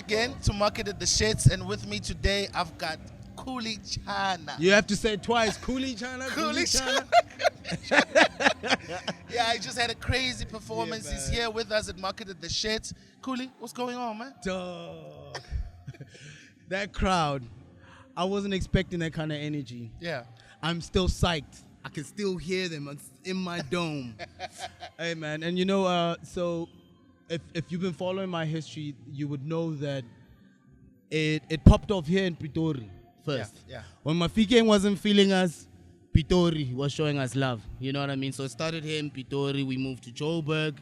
again to Market at the Shits, and with me today I've got Khuli Chana. You have to say it twice. Khuli Chana. Khuli Chana. Yeah, I just had a crazy performance. Yeah, He's here with us at Market at the Shits. Khuli, what's going on, man? Dog. That crowd, I wasn't expecting that kind of energy. Yeah. I'm still psyched. I can still hear them in my dome. Hey, man. And you know, so if you've been following my history, you would know that it popped off here in Pretoria first. Yeah. When Mafike wasn't feeling us, Pretoria was showing us love. You know what I mean? So it started here in Pretoria. We moved to Joburg.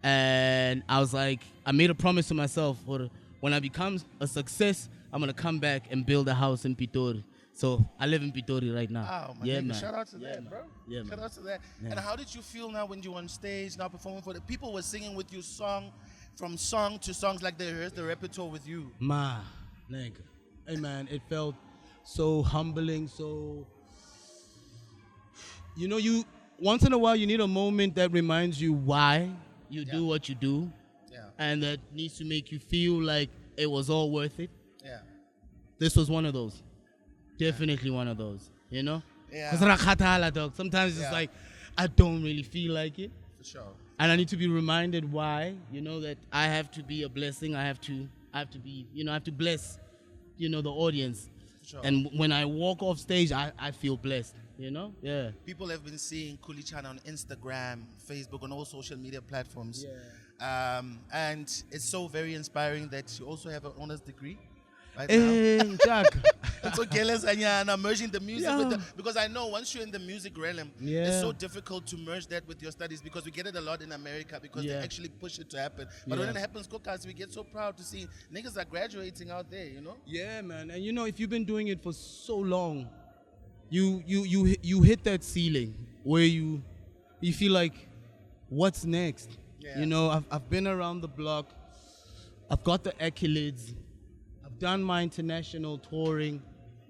And I was like, I made a promise to myself, for when I become a success, I'm going to come back and build a house in Pretoria. So I live in Pretoria right now. Oh, my yeah, nigga. man. Shout out to Yeah, that, man. bro. Yeah, Shout man. out to that. Yeah. And how did you feel now when you're on stage, now performing for the people were singing with you from song to songs, like they rehearsed the repertoire with you? Ma, nigga. Hey, man, it felt so humbling, so... You know, you once in a while, you need a moment that reminds you why you do what you do. Yeah. And that needs to make you feel like it was all worth it. Yeah. This was one of those. Definitely one of those, you know? Yeah. Because dog. Sometimes Yeah. it's like, I don't really feel like it. For sure. And I need to be reminded why, you know, that I have to be a blessing. I have to be, you know, I have to bless, you know, the audience. For sure. And when I walk off stage, I feel blessed, you know? Yeah. People have been seeing Khuli Chana on Instagram, Facebook, on all social media platforms. Yeah. And it's so very inspiring that you also have an honors degree right now. Jack. It's okay, Lesanyana, merging the music with Yeah. because I know once you're in the music realm, Yeah. it's so difficult to merge that with your studies because we get it a lot in America because they Yeah. actually push it to happen. But when Yeah. it happens, Kokas, we get so proud to see niggas are graduating out there, you know? Yeah, man. And you know, if you've been doing it for so long, you hit that ceiling where you feel like, what's next? Yeah. You know, I've been around the block. I've got the accolades. I've done my international touring.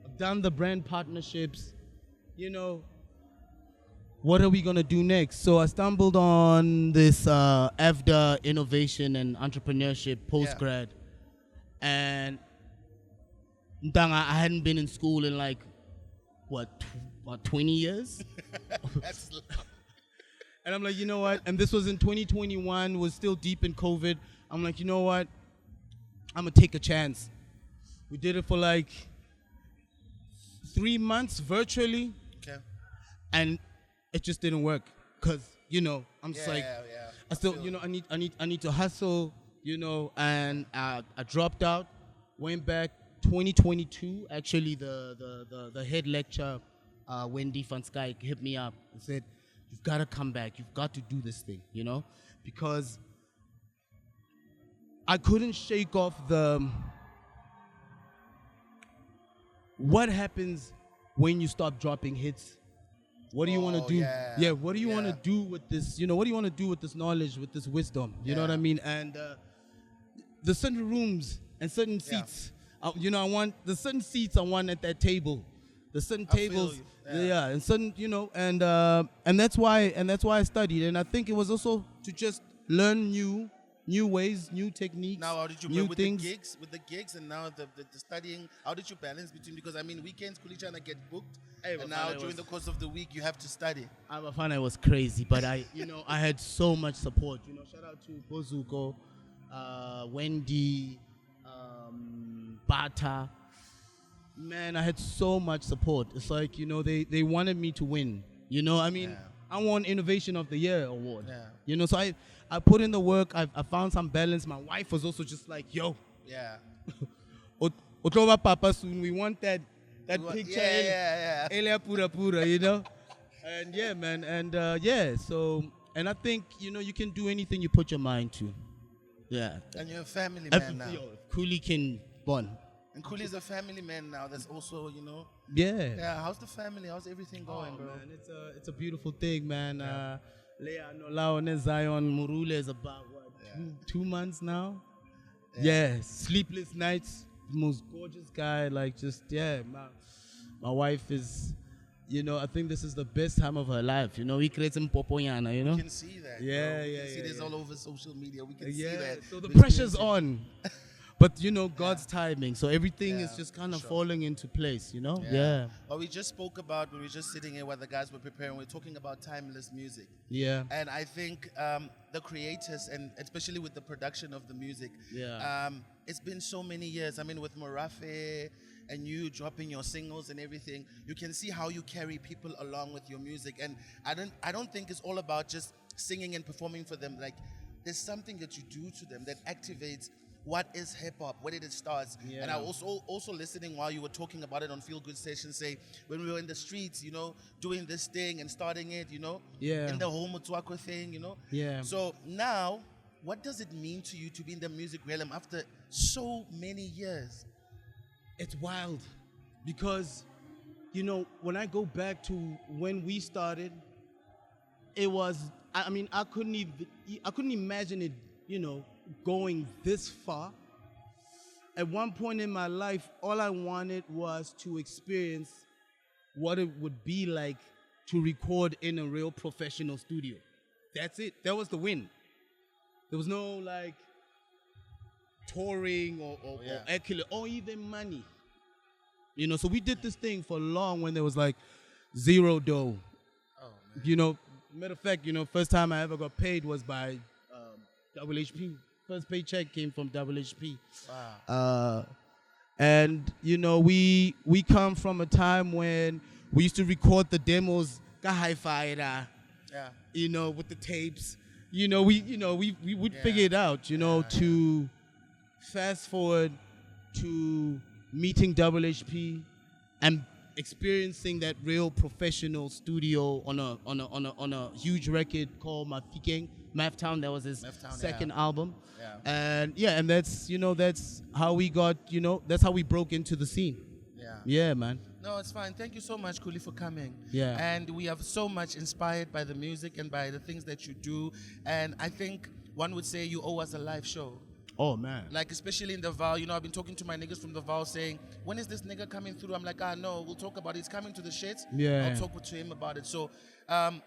I've done the brand partnerships. You know, what are we gonna do next? So I stumbled on this AFDA Innovation and Entrepreneurship postgrad, and Ndanga, I hadn't been in school in like about 20 years. That's And I'm like, you know what? And this was in 2021, was still deep in COVID. I'm like, you know what? I'm gonna take a chance. We did it for like 3 months virtually, okay. and it just didn't work. Cause you know, I'm just like, yeah. I still, feel you know, I need to hustle, you know, and I dropped out, went back 2022. Actually, the head lecturer, Wendy van Skyke, hit me up and said, "You've got to come back. You've got to do this thing, you know," because I couldn't shake off the what happens when you stop dropping hits. What do you want to Oh, do? yeah. What do you want to Yeah. do with this? You know, what do you want to do with this knowledge, with this wisdom? You know what I Yeah. mean? And the certain rooms and certain Yeah. seats, you know, I want the certain seats I want at that table. The certain I feel tables, you. yeah. Yeah. And certain, you know, and that's why I studied, and I think it was also to just learn new ways, new techniques. Now, how did you new with things? the gigs, and now the studying? How did you balance between? Because I mean, weekends, Khuli Chana get booked, Hey, and but now it during was- the course of the week, you have to study. Abafana was crazy, but I had so much support. You know, shout out to Bozuko, Wendy, Bata. Man, I had so much support. It's like, you know, they wanted me to win. You know, I mean, Yeah. I won Innovation of the Year award. Yeah. You know, so I put in the work. I found some balance. My wife was also just like, yo, Yeah. Otoba Papa soon. We want that You want- picture. yeah. Elia pura pura, you know? And yeah, man. And yeah, so, and I think, you know, you can do anything you put your mind to. Yeah. And you're a family If man now. Khuli can born. And Khuli's a family man now. That's also, you know. Yeah. Yeah. How's the family? How's everything going, Oh, bro? man, it's a beautiful thing, man. Leah Nolao and Zion Murule is about what, Yeah. 2 months now? Yeah. Sleepless nights, most gorgeous guy, like just my wife is, you know, I think this is the best time of her life. You know, we create some popoyana, you know? You can see that. Yeah, bro. We yeah, can see yeah, this yeah. all over social media. We can see that. So the There's pressure's plenty. on. But you know, God's timing. So everything is Yeah, just kind of sure. falling into place, you know? Yeah. Well, we just spoke about, we were just sitting here while the guys were preparing, we are talking about timeless music. Yeah. And I think the creators, and especially with the production of the music, Yeah. it's been so many years. I mean, with Morafe and you dropping your singles and everything, you can see how you carry people along with your music. And I don't think it's all about just singing and performing for them. Like, there's something that you do to them that activates what is hip hop, where did it start. Yeah. And I also listening while you were talking about it on Feel Good Station, say when we were in the streets, you know, doing this thing and starting it, you know, Yeah. in the whole Motswako thing, you know. Yeah. So now, what does it mean to you to be in the music realm after so many years? It's wild because, you know, when I go back to when we started, it was, I mean, I couldn't imagine it, you know, going this far. At one point in my life, all I wanted was to experience what it would be like to record in a real professional studio. That's it. That was the win. There was no like touring or accolade or even money. You know, so we did this thing for long when there was like zero dough. Oh, man. You know, matter of fact, you know, first time I ever got paid was by WHP. First paycheck came from WHP. Wow. And you know, we come from a time when we used to record the demos, hi-fi, Yeah. you know, with the tapes. You know, we would figure it out. You know, to fast forward to meeting WHP and experiencing that real professional studio on a huge record called Mafikeng, Mathtown. That was his Mathtown, second album. Yeah. And that's, you know, that's how we got, you know, that's how we broke into the scene. Yeah. Yeah, man. No, it's fine. Thank you so much, Kuli, for coming. Yeah. And we are so much inspired by the music and by the things that you do. And I think one would say you owe us a live show. Oh, man. Like, especially in the Val, you know, I've been talking to my niggas from the Val saying, when is this nigga coming through? I'm like, no, we'll talk about it. He's coming to the shits. Yeah. I'll talk to him about it. So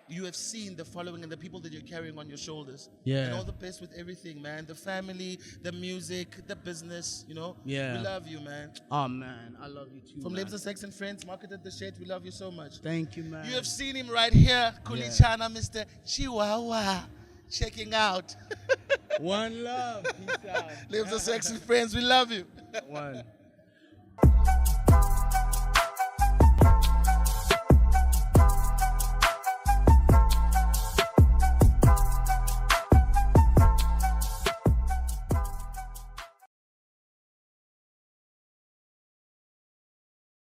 you have seen the following and the people that you're carrying on your shoulders. Yeah. And all the best with everything, man. The family, the music, the business, you know. Yeah. We love you, man. Oh, man. I love you too, From man. Labs of Sex and Friends, marketed the shit. We love you so much. Thank you, man. You have seen him right here, Kulichana, Mr. Chihuahua, checking out. One love. Peace out. Lives of Sex and Friends, we love you. One.